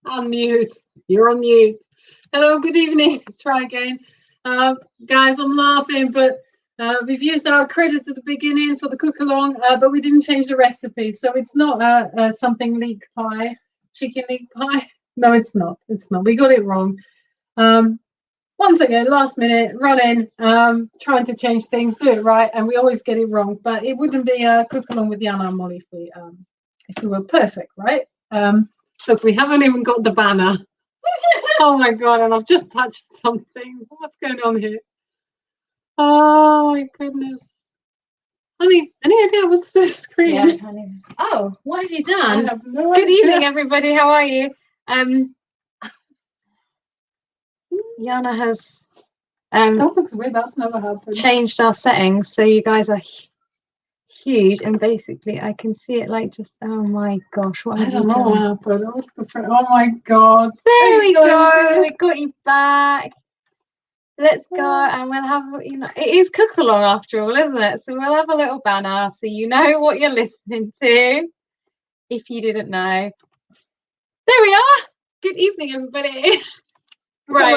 Unmute. You're on mute. Hello, good evening. Try again. Guys, I'm laughing, but we've used our credits at the beginning for the Cookalong, but we didn't change the recipe. So it's not something leek pie, chicken leek pie. No, it's not. It's not. We got it wrong. Once again, last minute, run in, trying to change things, do it right, and we always get it wrong. But it wouldn't be a Cookalong with Jana Molly if we were perfect, right? Look, we haven't even got the banner. Oh my god, and I've just touched something. What's going on here? Oh my goodness. Honey, any idea what's this screen? Yeah, kind of. Oh, what have you done? I have no Good idea. evening, everybody. How are you? Jana has That looks weird. That's never happened. changed our settings, so you guys are huge, and basically I can see it like just. Oh my gosh, what I have you don't know what done? happened. What's the oh my god. There we Thank go. God. We got you back. Let's go, and we'll have, you know, it is Cookalong after all, isn't it? So we'll have a little banner so you know what you're listening to, if you didn't know. There we are. Good evening, everybody. Right.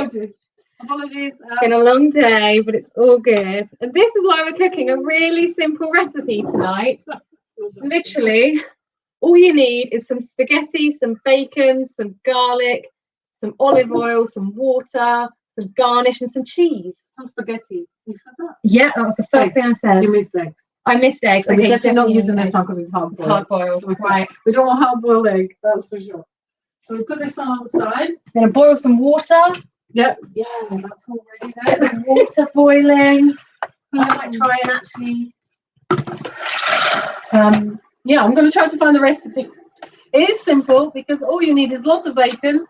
Apologies. It's been a long day, but it's all good. And this is why we're cooking a really simple recipe tonight. Literally, all you need is some spaghetti, some bacon, some garlic, some olive oil, some water, some garnish, and some cheese. Some spaghetti. You said that? Yeah, that was the first thing I said. You missed eggs. I missed eggs. So Okay, we're definitely not using eggs. this one because it's hard boiled. It's hard boiled. Okay. Right. We don't want hard boiled egg, that's for sure. So we put this one on the side. I'm gonna boil some water. Yep. Yeah, that's already Get there. the water boiling. I might try and actually. Yeah, I'm going to try to find the recipe. It is simple because all you need is lots of bacon.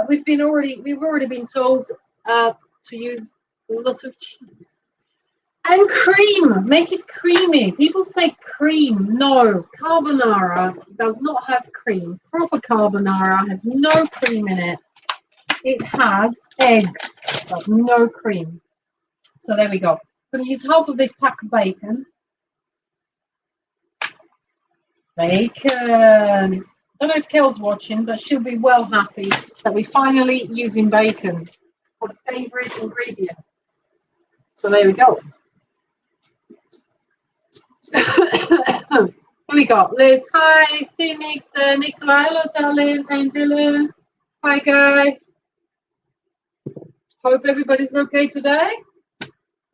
We've already been told to use a lot of cheese and cream. Make it creamy. People say cream. No, carbonara does not have cream. Proper carbonara has no cream in it. It has eggs, but no cream. So there we go. I'm going to use half of this pack of bacon. Bacon. I don't know if Kel's watching, but she'll be well happy that we're finally using bacon for the favourite ingredient. So there we go. Here we go. Liz, hi. Phoenix, Nicola, hello, darling, and Dylan. Hi, guys. Hope everybody's okay today.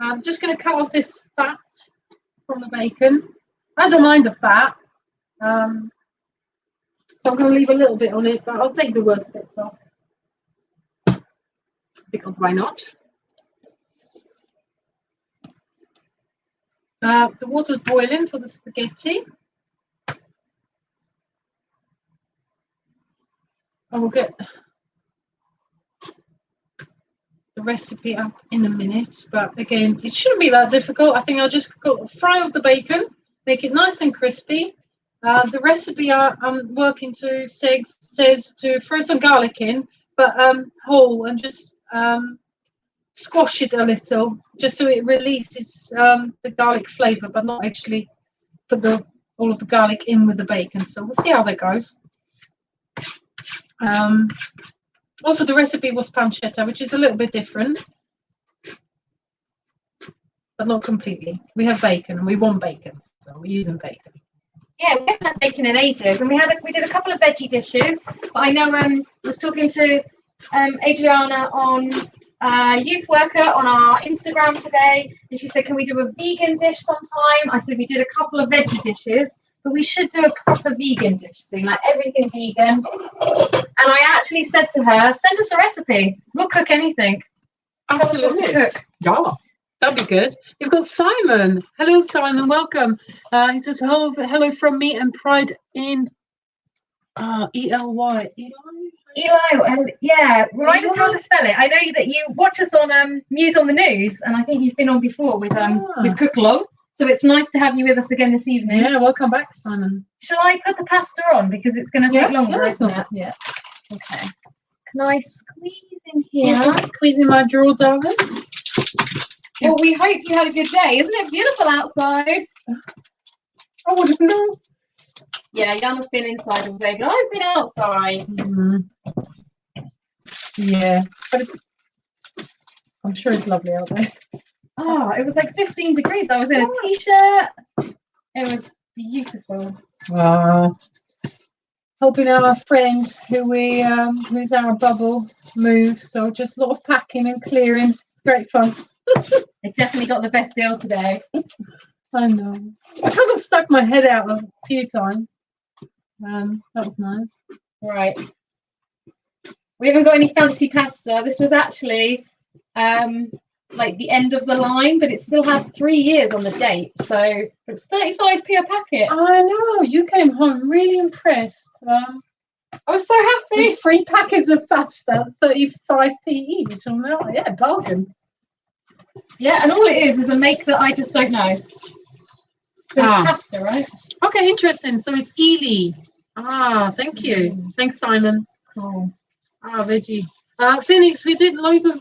I'm just going to cut off this fat from the bacon. I don't mind the fat. So I'm going to leave a little bit on it, but I'll take the worst bits off. Because why not? The water's boiling for the spaghetti. I will get the recipe up in a minute, but again, it shouldn't be that difficult. I think I'll just fry off the bacon, make it nice and crispy. The recipe I'm working to says to throw some garlic in, but whole, and just squash it a little, just so it releases the garlic flavour, but not actually put all of the garlic in with the bacon. So we'll see how that goes. Also, the recipe was pancetta, which is a little bit different, but not completely. We have bacon, and we want bacon, so we're using bacon. Yeah, we haven't had bacon in ages, and we did a couple of veggie dishes. But I know I was talking to Adriana on Youth Worker on our Instagram today, and she said, "Can we do a vegan dish sometime?" I said we did a couple of veggie dishes, but we should do a proper vegan dish soon, like everything vegan. And I actually said to her, "Send us a recipe. We'll cook anything." Absolutely. Cook. Yeah, that'd be good. You've got Simon. Hello, Simon. Welcome. He says, hello from me and Pride in ELY. Eli, yeah, remind us how to spell it. I know that you watch us on News on the News, and I think you've been on before with Cookalong. So it's nice to have you with us again this evening. Yeah, welcome back, Simon. Shall I put the pasta on because it's going to take longer, isn't it? Yeah. Okay. Can I squeeze in here? Yeah, squeeze in my drawer, darling. Well, we hope you had a good day. Isn't it beautiful outside? Oh, what is it? Yeah, Jana's been inside all day, but I've been outside. Yeah, but I'm sure it's lovely out there. Oh, it was like 15 degrees. I was in a t-shirt. It was beautiful. Helping our friend who's our bubble move, so just a lot of packing and clearing. It's great fun. I definitely got the best deal today. I know. I kind of stuck my head out a few times. That was nice. Right. We haven't got any fancy pasta. This was actually like the end of the line, but it still had 3 years on the date, so it was 35p a packet. I know. You came home really impressed. I was so happy. With 3 packets of pasta, 35p each. I'm like, yeah, bargain. Yeah, and all it is a make that I just don't know. So it's pasta, right? Okay, interesting. So it's Ely. Thank you. Thanks, Simon. Cool. Veggie. Phoenix, we did loads of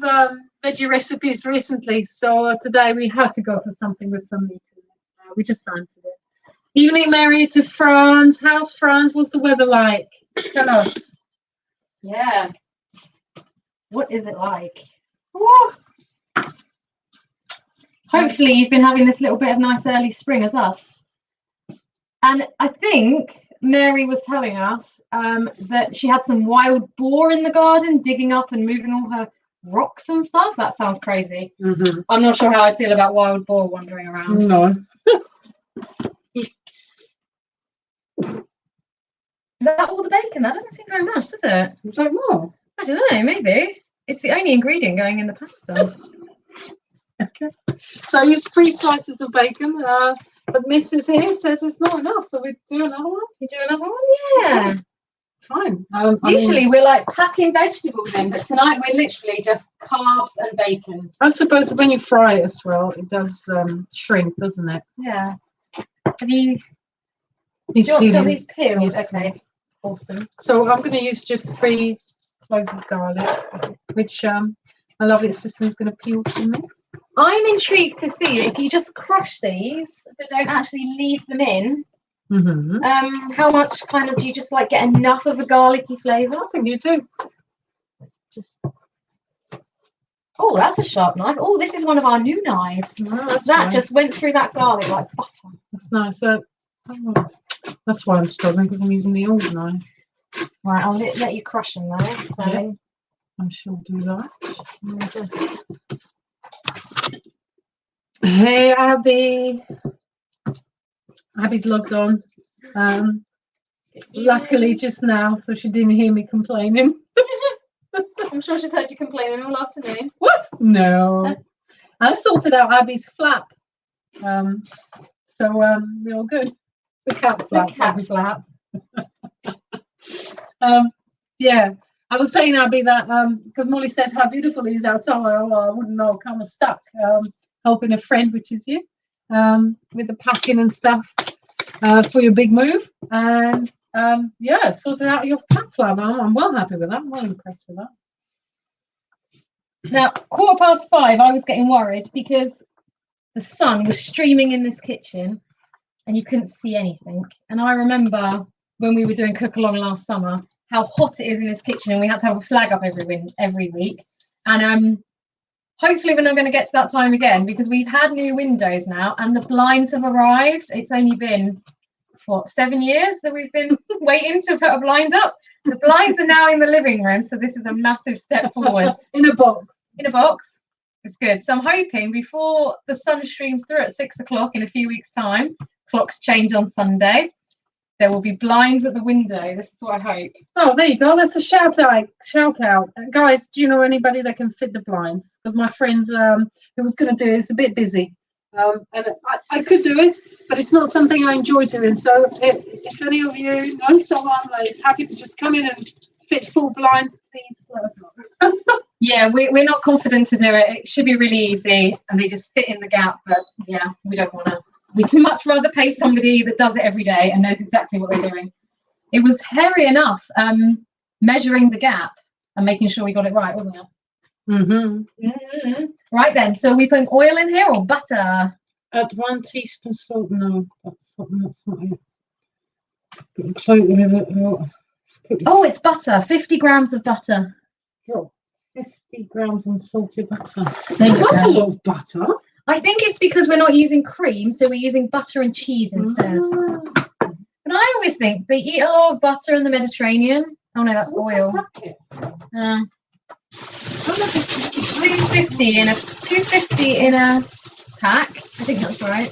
veggie recipes recently, so today we had to go for something with some meat in it. We just fancied it. Evening, Mary, to France. How's France? What's the weather like? Tell us. Yeah. What is it like? Hopefully you've been having this little bit of nice early spring as us. And I think Mary was telling us that she had some wild boar in the garden digging up and moving all her rocks and stuff. That sounds crazy. I'm not sure how I feel about wild boar wandering around. No. Is that all the bacon? That doesn't seem very much, does it? Is that more? I don't know, maybe. It's the only ingredient going in the pasta. Okay. So I used 3 slices of bacon, but Mrs. here says it's not enough, so we do another one. You do another one? Yeah. Fine. Usually we're like packing vegetables in, but tonight we're literally just carbs and bacon. I suppose when you fry it as well, it does shrink, doesn't it? Yeah. Have you These got these peeled? Yes, Okay. please. Awesome. So I'm going to use just 3 cloves of garlic, which my lovely sister's going to peel to me. I'm intrigued to see if you just crush these but don't actually leave them in. How much kind of do you just like get enough of a garlicky flavour? I think you do. Let's just. Oh, that's a sharp knife. Oh, this is one of our new knives. Oh, that nice. just went through that garlic like butter. That's nice. That's why I'm struggling, because I'm using the old knife. Right, I'll let you crush them though. So yeah, I shall do that. Just. Hey, Abby. Abby's logged on. Luckily just now, so she didn't hear me complaining. I'm sure she's heard you complaining all afternoon. What? No. I sorted out Abby's flap. So we're all good. The cat flap. The cat flap. Yeah. I was saying, Abby, that because Molly says how beautiful it is outside. Well, I wouldn't know, kind of stuck helping a friend, which is you, with the packing and stuff for your big move. And yeah, sorted out your cat flap. I'm well happy with that. I'm well impressed with that. Now, 5:15, I was getting worried because the sun was streaming in this kitchen and you couldn't see anything. And I remember when we were doing Cookalong last summer, how hot it is in this kitchen, and we had to have a flag up every week. And hopefully we're not going to get to that time again, because we've had new windows now and the blinds have arrived. It's only been, what, 7 years that we've been waiting to put a blind up. The blinds are now in the living room, so this is a massive step forward. In a box. In a box. It's good. So I'm hoping before the sun streams through at 6 o'clock in a few weeks' time, clocks change on Sunday, there will be blinds at the window. This is what I hope. Oh, there you go. That's a shout out. Guys, do you know anybody that can fit the blinds? Because my friend who was going to do it is a bit busy. And I could do it, but it's not something I enjoy doing. So if any of you know someone that is happy to just come in and fit full blinds, please let us know. Yeah, we're not confident to do it. It should be really easy and they just fit in the gap. But yeah, we don't want to. We can much rather pay somebody that does it every day and knows exactly what they're doing. It was hairy enough measuring the gap and making sure we got it right, wasn't it? Right then, so are we putting oil in here or butter? Add 1 teaspoon salt. No, that's not it. Oh, it's butter. 50 grams of butter. 50 grams unsalted butter. There you That's go. a lot of butter. I think it's because we're not using cream, so we're using butter and cheese instead. But I always think they eat a lot of butter in the Mediterranean. Oh no, that's oil. 250 in a 250 in a pack. I think that's right.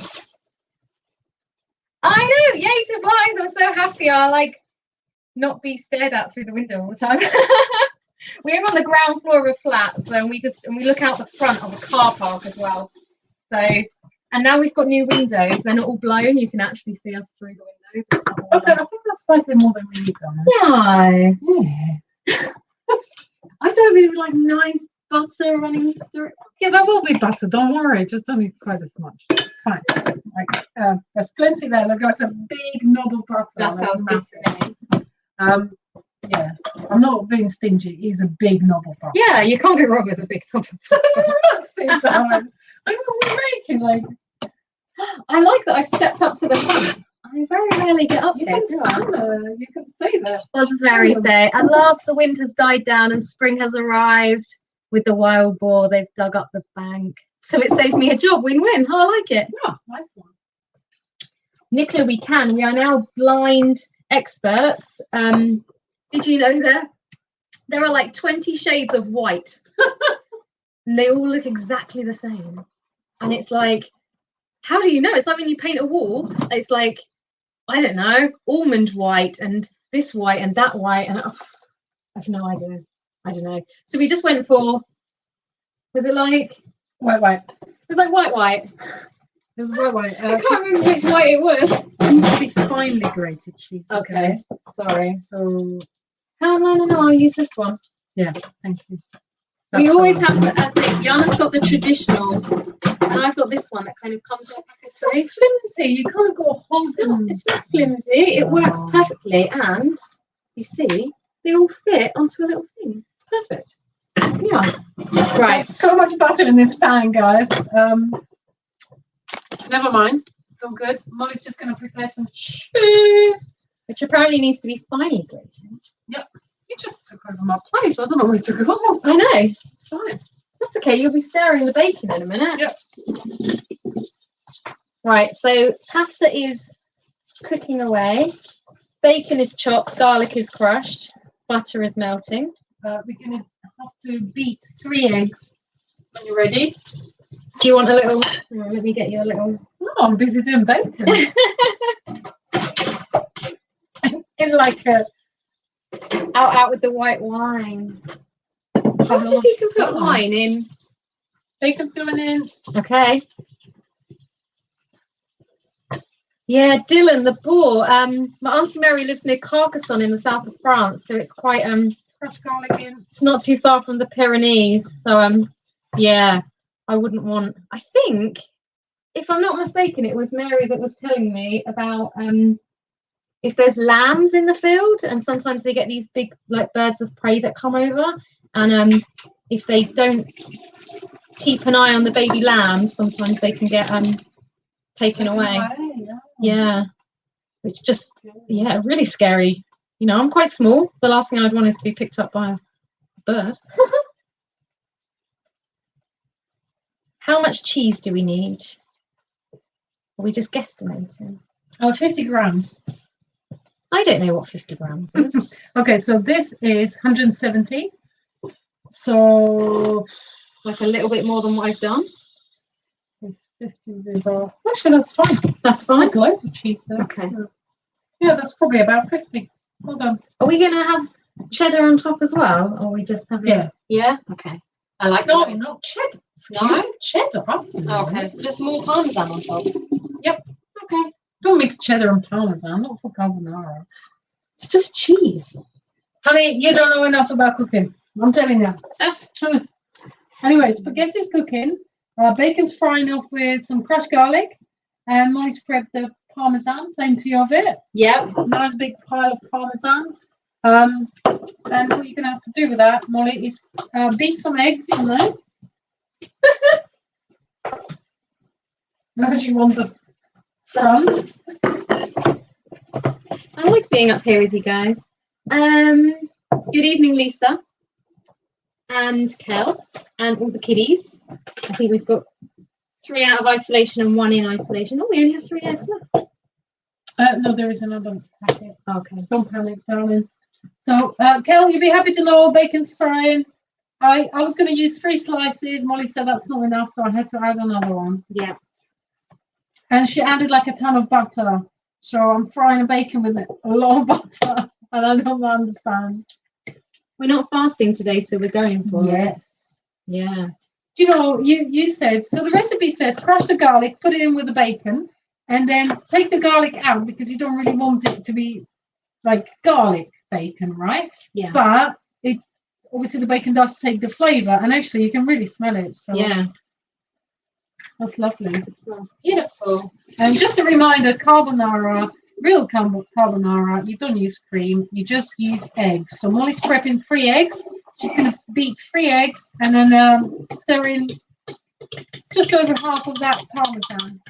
I know, yay to blinds. I'm so happy. I like not be stared at through the window all the time. We're on the ground floor of a flat, so we look out the front of a car park as well. So, and now we've got new windows. They're not all blown. You can actually see us through the windows. Okay, I think that's slightly more than we need on it. No. Yeah. I thought we would like nice butter running through. Yeah, there will be butter. Don't worry. Just don't need quite as much. It's fine. Like, there's plenty there. Look like a big knob of butter. That sounds good to me. Yeah, I'm not being stingy. It is a big knob of butter. Yeah, you can't go wrong with a big knob of butter. Like, what are we making? Like, I like that I've stepped up to the front. I very rarely get up you there. can stand there. You can stay there. What does Mary say? At last the winter's died down and spring has arrived. With the wild boar, they've dug up the bank. So it saved me a job. Win-win. Oh, I like it. Yeah, nice one. Nicola, we are now blind experts. Did you know there are like 20 shades of white? And they all look exactly the same. And it's like, how do you know? It's like when you paint a wall, it's like, I don't know, almond white and this white and that white. And I have no idea. I don't know. So we just went for, was it like? White. It was like white. It was white. I can't remember which white it was. It needs to be finely grated cheese. Okay, sorry. So, No, I'll use this one. yeah, thank you. We always have to add this. Jana's got the traditional, and I've got this one that kind of comes off. It's so flimsy. You can't go whole. It's not flimsy. It works perfectly, and you see, they all fit onto a little thing. It's perfect. Yeah. Right. There's so much butter in this pan, guys. Never mind. It's all good. Molly's just going to prepare some cheese, Which apparently needs to be finely grated. Yep. You just took over my place. I don't know where to go. I know. It's fine. That's okay. You'll be stirring the bacon in a minute. Yep. Right. So pasta is cooking away. Bacon is chopped. Garlic is crushed. Butter is melting. We're going to have to beat 3 eggs. Are you ready? Do you want a little? Oh, let me get you a little. Oh, I'm busy doing bacon. In like a. Out with the white wine. How much if you can put wine in? Bacon's going in. Okay. Yeah, Dylan, the boar. My Auntie Mary lives near Carcassonne in the south of France, so it's quite Crushed garlic in. it's not too far from the Pyrenees. So yeah, I wouldn't want. I think, if I'm not mistaken, it was Mary that was telling me about if there's lambs in the field, and sometimes they get these big like birds of prey that come over, and if they don't keep an eye on the baby lambs, sometimes they can get taken away. Yeah, it's just really scary. You know, I'm quite small. The last thing I'd want is to be picked up by a bird. How much cheese do we need? Are we just guesstimating? 50 grams. I don't know what 50 grams is. Okay, so this is 170. So Like a little bit more than what I've done. 50. Actually, that's fine. That's fine. There's loads of cheese there. Okay. Yeah, that's probably about 50. Hold on. Are we gonna have cheddar on top as well, or are we just having? Yeah. Yeah. Okay. I like No, that. not cheddar. No? Cheddar. Okay. Just more parmesan on top. Yep. Okay. Don't mix cheddar and parmesan. Not for carbonara. It's just cheese. Honey, you don't know enough about cooking. I'm telling you. Anyway, spaghetti's cooking. Bacon's frying off with some crushed garlic. And Molly's prepped the parmesan, plenty of it. Yep. Nice big pile of parmesan. And what you're going to have to do with that, Molly, is beat some eggs in there. Because you want the front. I I like being up here with you guys. Good evening, Lisa and Kel and all the kiddies. I think we've got 3 out of isolation and 1 in isolation. Oh, we only have 3 eggs left. No, there is another packet. Okay. Don't panic, darling. So, Kel, you'll be happy to know bacon's frying. I was going to use 3 slices. Molly said that's not enough, so I had to add another one. Yeah. And she added like a ton of butter. So I'm frying a bacon with a lot of butter, and I don't understand. We're not fasting today, so we're going for it. Yes. Yeah. You know, you said, so the recipe says crush the garlic, put it in with the bacon, and then take the garlic out because you don't really want it to be like garlic bacon, right? Yeah. But it obviously the bacon does take the flavour, and actually you can really smell it. So Yeah. that's lovely. It smells beautiful. And just a reminder, carbonara, real carbonara, you don't use cream, you just use eggs. So Molly's prepping 3 eggs. She's going to beat 3 eggs and then stir in just over half of that parmesan.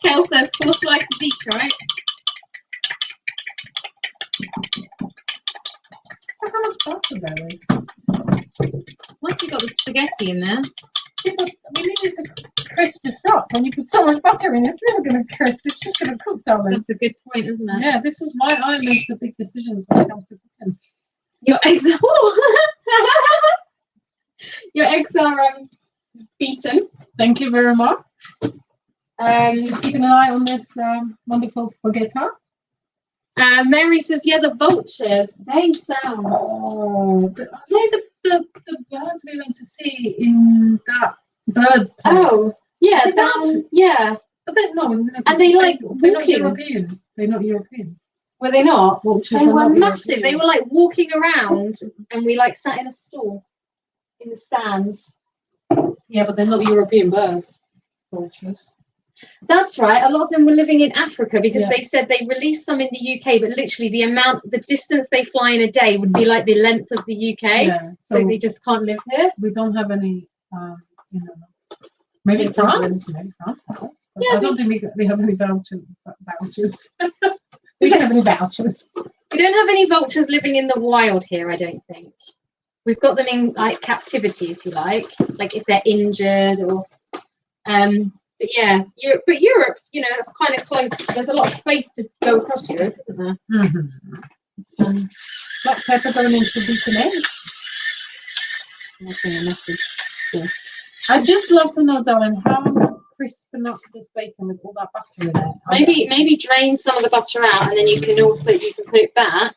Kel says 4 slices each, right? How much butter there is? Once you've got the spaghetti in there. Yeah, but we need it to crisp this up. When you put so much butter in, it's never going to crisp. It's just going to cook, darling. That's a good point, isn't it? Yeah, this is why I make the big decisions when it comes to cooking. Your eggs are your eggs are beaten. Thank you very much. Just keeping an eye on this wonderful spaghetti. Mary says, yeah, the vultures. They sound. Oh, the birds we went to see in that bird place. Oh, yeah, They're down. Yeah. But they no, And they like they're not walking. European. They're not European. Were they not? Vultures They are were not massive. European. They were like walking around, and we like sat in a stall in the stands. Yeah, but they're not European birds. Vultures. That's right. A lot of them were living in Africa because Yeah. they said they released some in the UK, but literally the distance they fly in a day would be like the length of the UK. Yeah, So they just can't live here. we don't have any. You know, maybe France. Maybe France has. But Yeah, I don't think we have any vouchers. We don't have any vouchers. We don't have any vultures living in the wild here, I don't think. We've got them in like captivity, if you like if they're injured or but yeah, Europe's, you know, that's kind of close. There's a lot of space to go across Europe, isn't there? Mm-hmm. Black pepper going into beaten eggs. I just love to know, darling, how I'm going to crispen up this bacon with all that butter in it. Maybe drain some of the butter out, and then you can put it back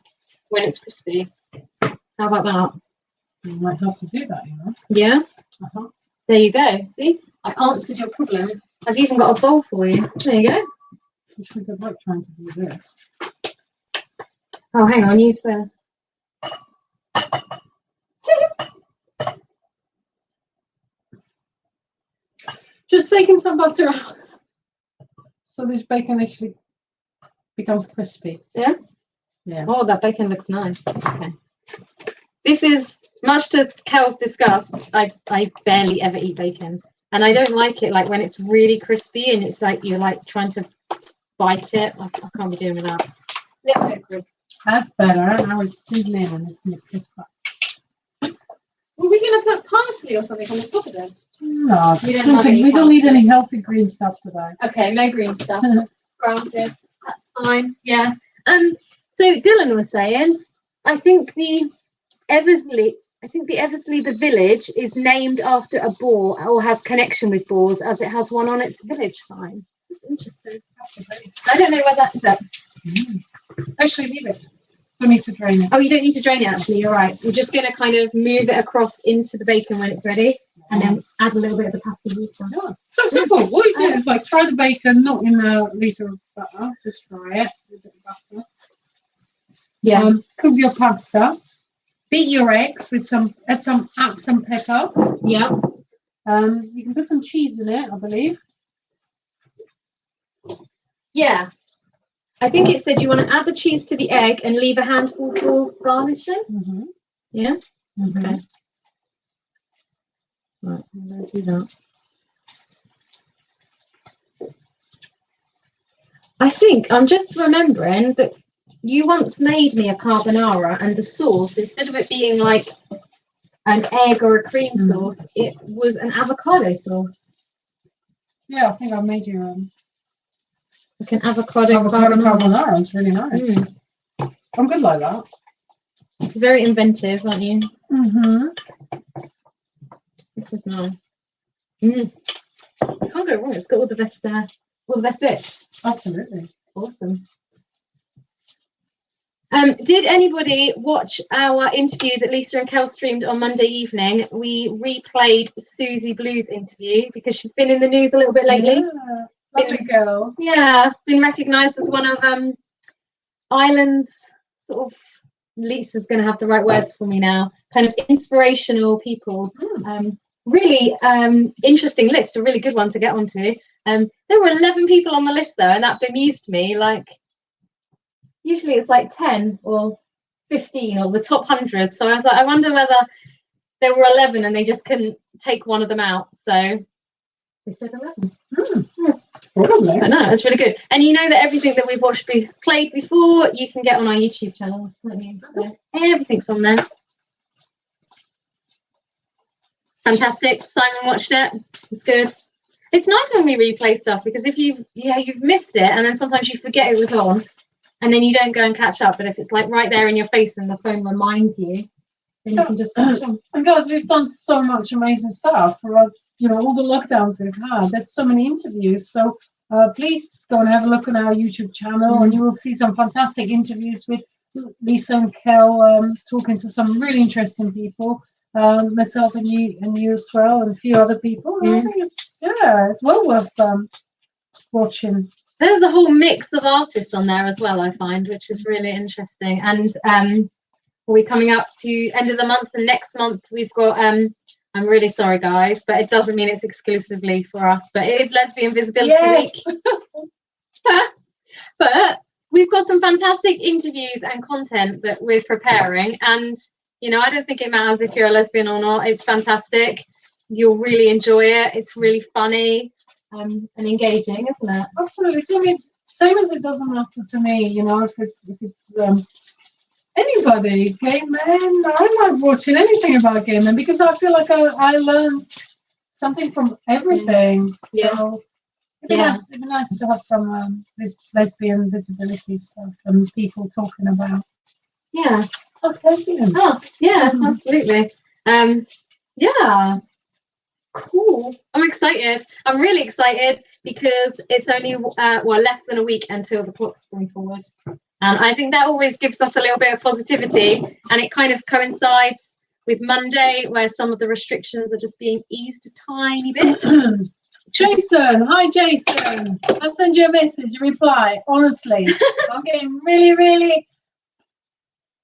when it's crispy. How about that? You might have to do that, you know. Yeah. Uh-huh. There you go. See, I answered your problem. I've even got a bowl for you. There you go. I should have liked trying to do this. Oh, hang on. Use this. Just taking some butter out so this bacon actually becomes crispy. Yeah? Yeah. Oh, that bacon looks nice. Okay. This is, much to Kel's disgust, I barely ever eat bacon. And I don't like it like when it's really crispy and it's like you're like trying to bite it. I can't be doing that. A little bit crisp. That's better. Now it's sizzling and it's going to crisp up. Were we going to put parsley or something on the top of this? No, We don't we don't need any healthy green stuff today. Okay, no green stuff. Granted, that's fine. Yeah. So Dylan was saying, I think the Eversley, the village is named after a boar or has connection with boars as it has one on its village sign. Interesting. I don't know where that is at. Actually, leave it. Don't need to drain it. Oh, you don't need to drain it, actually. You're right. We're just going to kind of move it across into the bacon when it's ready and then add a little bit of the pasta water. Yeah. So simple. What you do is like fry the bacon, not in a litre of butter, just fry it with a bit of butter. Yeah. Cook your pasta. Beat your eggs with add some pepper. Yeah. You can put some cheese in it, I believe. Yeah. I think it said you want to add the cheese to the egg and leave a handful for garnishing. Mm-hmm. Yeah. Mm-hmm. Okay. Right, I'm going to do that. I think I'm just remembering that you once made me a carbonara, and the sauce, instead of it being like an egg or a cream sauce, it was an avocado sauce. Yeah, I think I made you like an avocado carbonara. It's really nice. I'm good like that. It's very inventive, aren't you? This is nice. You can't go wrong. It's got all the best bits. Absolutely. Awesome. Did anybody watch our interview that Lisa and Kel streamed on Monday evening? We replayed Susie Blue's interview because she's been in the news a little bit lately. Yeah, lovely girl. Yeah, been recognised as one of Ireland's sort of, Lisa's going to have the right words for me now, kind of inspirational people. Really interesting list, a really good one to get onto. There were 11 people on the list though, and that bemused me. Like, usually it's like 10 or 15 or the top 100. So I was like, I wonder whether there were 11 and they just couldn't take one of them out. So they said 11. Probably. I know, it's really good. And you know that everything that we've played before, you can get on our YouTube channel, can't you? So everything's on there. Fantastic. Simon watched it. It's good. It's nice when we replay stuff because if you've missed it and then sometimes you forget it was on and then you don't go and catch up. But if it's like right there in your face and the phone reminds you, then you can just catch on. And guys, we've done so much amazing stuff for all the lockdowns we've had. There's so many interviews. So please go and have a look on our YouTube channel and you will see some fantastic interviews with Lisa and Kel talking to some really interesting people. Myself and you as well, and a few other people. I think it's well worth watching. There's a whole mix of artists on there as well, I find, which is really interesting. And we're coming up to end of the month, and next month we've got I'm really sorry guys, but it doesn't mean it's exclusively for us, but it is Lesbian Visibility Week. But we've got some fantastic interviews and content that we're preparing, and I don't think it matters if you're a lesbian or not. It's fantastic. You'll really enjoy it. It's really funny and engaging, isn't it? Absolutely. I mean, same as it doesn't matter to me, if it's anybody, gay men. I like watching anything about gay men because I feel like I learn something from everything. So it'd be nice to have some lesbian visibility stuff and people talking about. Yeah. That's lesbian. Absolutely. Cool. I'm excited. I'm really excited because it's only less than a week until the clock's sprung forward. And I think that always gives us a little bit of positivity, and it kind of coincides with Monday where some of the restrictions are just being eased a tiny bit. Jason, hi Jason. I'll send you a message, reply. Honestly, I'm getting really, really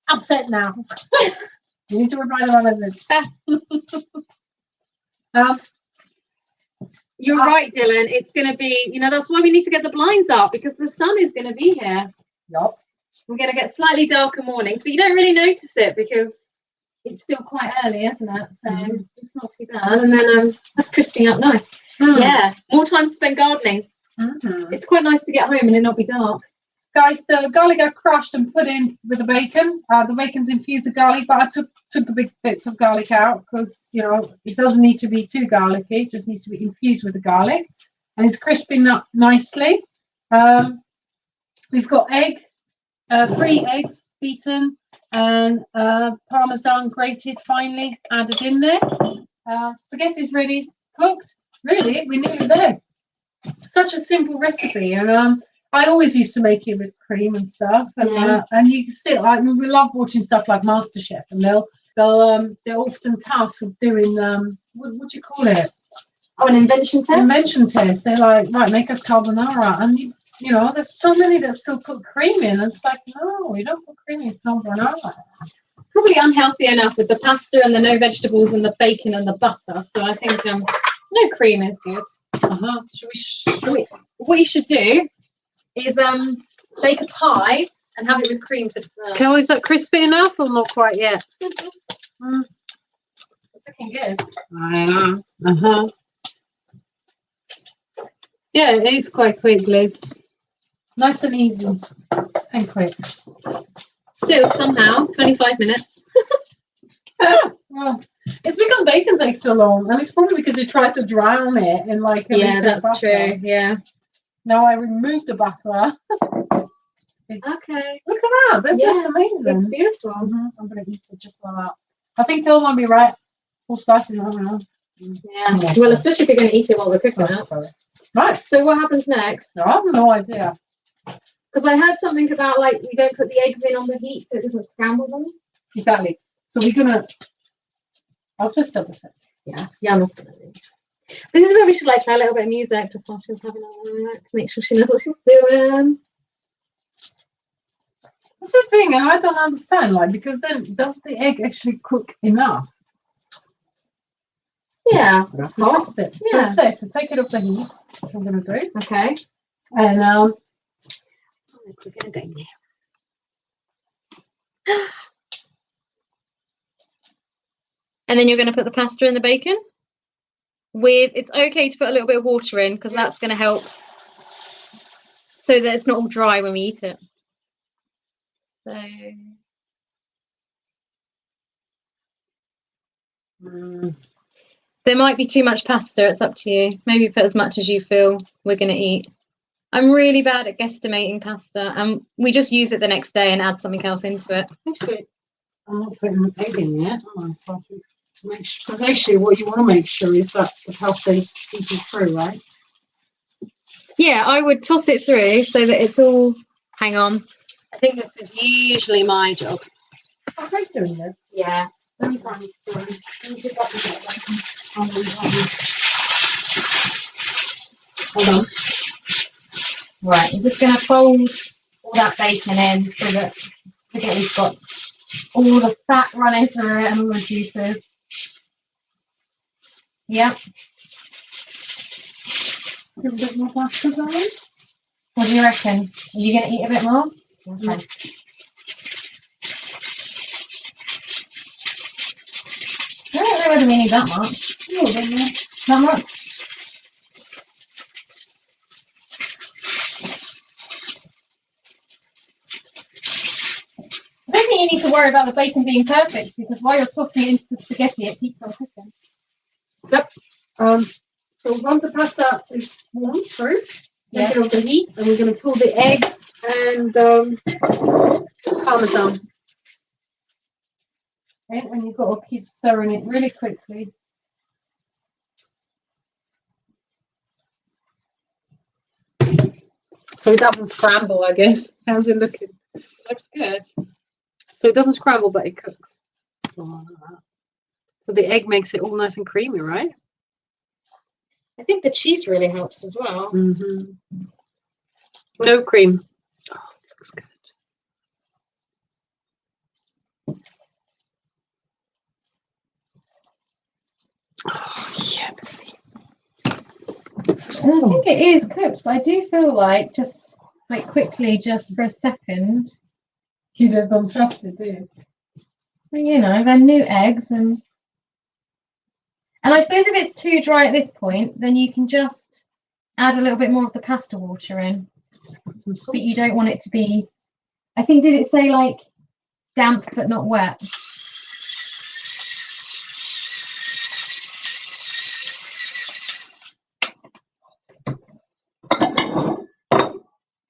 upset now. You need to reply to my message. You're right, Dylan. It's going to be, that's why we need to get the blinds up, because the sun is going to be here. Yep. We're going to get slightly darker mornings, but you don't really notice it because it's still quite early, isn't it? So it's not too bad. And then that's crisping up nice. Yeah, more time to spend gardening. It's quite nice to get home and it not be dark. Guys, the garlic I crushed and put in with the bacon. The bacon's infused the garlic, but I took the big bits of garlic out because, it doesn't need to be too garlicky. It just needs to be infused with the garlic. And it's crisping up nicely. We've got 3 eggs beaten and parmesan grated finely added in there. Spaghetti's ready, cooked. Really, we're nearly there. Such a simple recipe. And I always used to make it with cream and stuff, and you can still. We love watching stuff like MasterChef, and they're often tasked with doing what do you call it? Oh, an invention test. Invention test. They're like, right, make us carbonara, and there's so many that still put cream in. And it's like, no, you don't put cream in carbonara. Probably unhealthy enough with the pasta and the no vegetables and the bacon and the butter. So I think no cream is good. What you should do is bake a pie and have it with cream for dessert. Kel, is that crispy enough or not quite yet? It's looking good. I know. Yeah, it is quite quick, Liz. Nice and easy and quick. Still, somehow, 25 minutes. Well, it's because bacon takes so long, and it's probably because you tried to drown it in like a Yeah, litre of that's butter. true. Yeah. Now I removed the butter. Okay. Look at that. That's amazing. It's beautiful. I'm going to eat it just like that. I think they'll want to be right. Full spicy, I don't know. Yeah. Well, especially if you're going to eat it while we're cooking it. Right. So what happens next? I have no idea. Because I heard something about like we don't put the eggs in on the heat so it doesn't scramble them. Exactly. So we're going to... I'll just double check. Yeah. Jana's going to do. This is where we should like play a little bit of music just while she's having a work. Make sure she knows what she's doing. That's the thing, I don't understand, like, because then does the egg actually cook enough? Yeah. That's the first step. So Yeah. it says to take it off the heat, which I'm going to do. Okay. And We're going to go now. And then you're going to put the pasta in the bacon. It's okay to put a little bit of water in because that's going to help so that it's not all dry when we eat it. So there might be too much pasta. It's up to you. Maybe put as much as you feel we're going to eat. I'm really bad at guesstimating pasta, and we just use it the next day and add something else into it. actually, I'm not putting the egg in yet, am I? So to make sure, because actually what you want to make sure is that the pasta is heated through, right? Yeah, I would toss it through so that it's all... Hang on. I think this is usually my job. I hate doing this. Yeah. Let me find this. Hold on. Right, I'm just going to fold all that bacon in so that we've got all the fat running through it and all the juices. Yep. Give a bit more pasta, guys. What do you reckon? Are you going to eat a bit more? Okay. I don't know whether we need that much. Oh, then, That much? I don't think you need to worry about the bacon being perfect because while you're tossing it into the spaghetti, it keeps on cooking. Yep. So once the pasta is warm through, take it off the heat, and we're going to pull the eggs and parmesan. Okay, and you've got to keep stirring it really quickly. So it doesn't scramble, I guess. How's it looking? Looks good. So it doesn't scramble, but it cooks. So the egg makes it all nice and creamy, right? I think the cheese really helps as well. No cream. Oh, it looks good. Oh, yeah. I think it is cooked, but I do feel like just for a second. You just don't trust it, do you? Well, you know, they're new eggs and I suppose if it's too dry at this point, then you can just add a little bit more of the pasta water in. But you don't want it to be, I think, did it say like damp but not wet?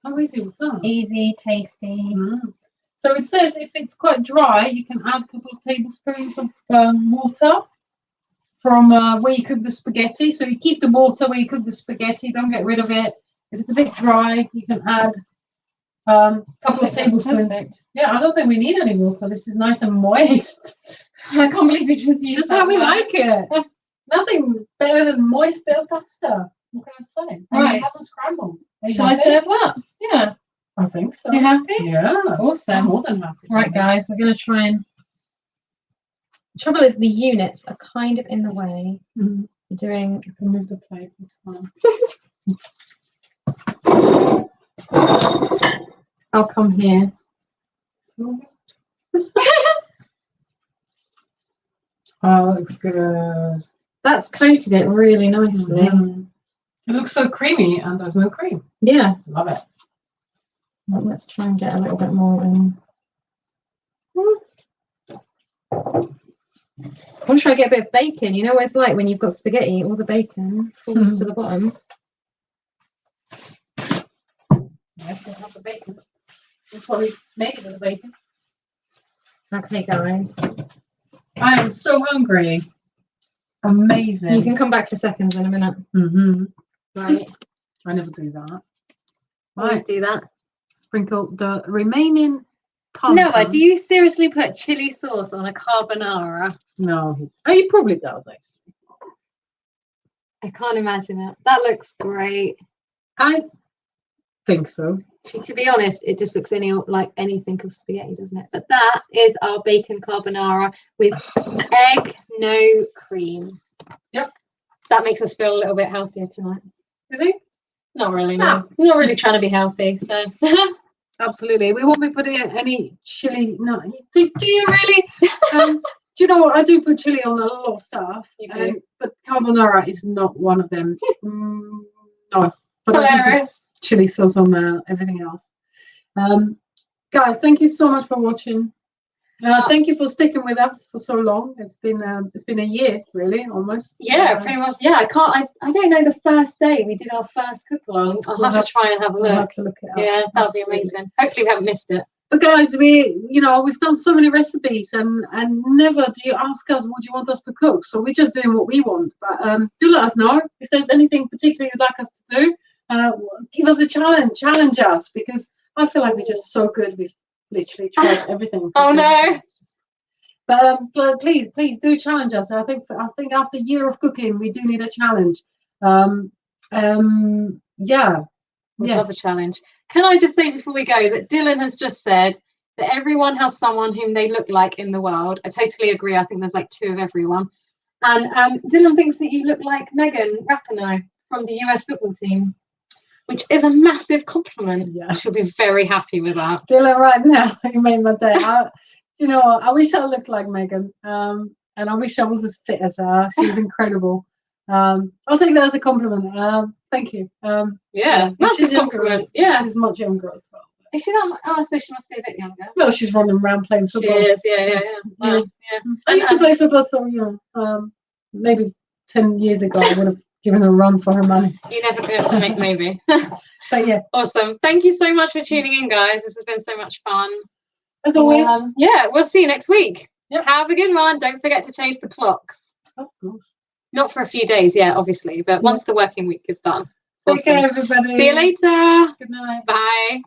How easy was that? Easy, tasty. So it says if it's quite dry, you can add a couple of tablespoons of water from where you cook the spaghetti. So you keep the water where you cook the spaghetti, don't get rid of it. If it's a bit dry, you can add a couple of tablespoons. Perfect. Yeah, I don't think we need any water. This is nice and moist. I can't believe we just used Just that how we word. like it. Nothing better than moist bit of pasta. What can I say? And Right. it hasn't scrambled. Shall I serve that? Yeah. I think so. You happy? Yeah. Awesome. I'm more than happy. Right, guys, we're going to try and... The trouble is the units are kind of in the way. Mm-hmm. Doing... I can move the plate this time. I'll come here. Oh, that looks good. That's coated it really nicely. It looks so creamy and there's no cream. Yeah. Love it. Well, let's try and get a little bit more in. I'm trying to get a bit of bacon. You know what it's like when you've got spaghetti, all the bacon falls to the bottom. I still have the bacon. That's what we made with the bacon. Okay, guys. I am so hungry. Amazing. You can come back to seconds in a minute. Right. I never do that. Always Right. do that. Sprinkle the remaining Noah, parmesan. do you seriously put chili sauce on a carbonara? No. Oh, he probably does, actually. I can't imagine it. That looks great. I think so. To be honest, it just looks like anything of spaghetti, doesn't it? But that is our bacon carbonara with egg, no cream. Yep. That makes us feel a little bit healthier tonight. You think? Not really, no. I'm not really trying to be healthy, so. Absolutely. We won't be putting any chili. No. Do you really? Do you know what? I do put chili on a lot of stuff. You do? But carbonara is not one of them. No. But Hilarious. Chili sauce on everything else. Guys, thank you so much for watching. Thank you for sticking with us for so long. It's been a year, really, almost. Yeah, pretty much. Yeah, I don't know the first day we did our first cook along. I'll have to try and have a look. We'll have to look it up. Yeah, that would be amazing. Hopefully we haven't missed it. But guys, we've done so many recipes, and never do you ask us what you want us to cook. So we're just doing what we want. But do let us know if there's anything particularly you'd like us to do. Give us a challenge us, because I feel like we're just so good. We've literally tried everything. Oh no! But please do challenge us. I think after a year of cooking, we do need a challenge. Yeah. We'd love a challenge. Can I just say before we go that Dylan has just said that everyone has someone whom they look like in the world. I totally agree. I think there's like 2 of everyone. And Dylan thinks that you look like Megan Rapinoe from the US football team, which is a massive compliment. Yeah. She'll be very happy with that. Dylan, right now, you made my day. I wish I looked like Megan. And I wish I was as fit as her. She's incredible. I'll take that as a compliment. Thank you. Yeah, she's a compliment. Yeah. She's much younger as well. Is she not? Oh, I suppose she must be a bit younger. Well, she's running around playing football. She is, yeah. Well, yeah. I used to play football so young. Maybe 10 years ago, I would have given her a run for her money. You never know, maybe. But yeah. Awesome. Thank you so much for tuning in, guys. This has been so much fun. As always. Yeah, we'll see you next week. Yep. Have a good one. Don't forget to change the clocks. Of course. Not for a few days, yeah, obviously, but once the working week is done. Take care, everybody. See you later. Good night. Bye.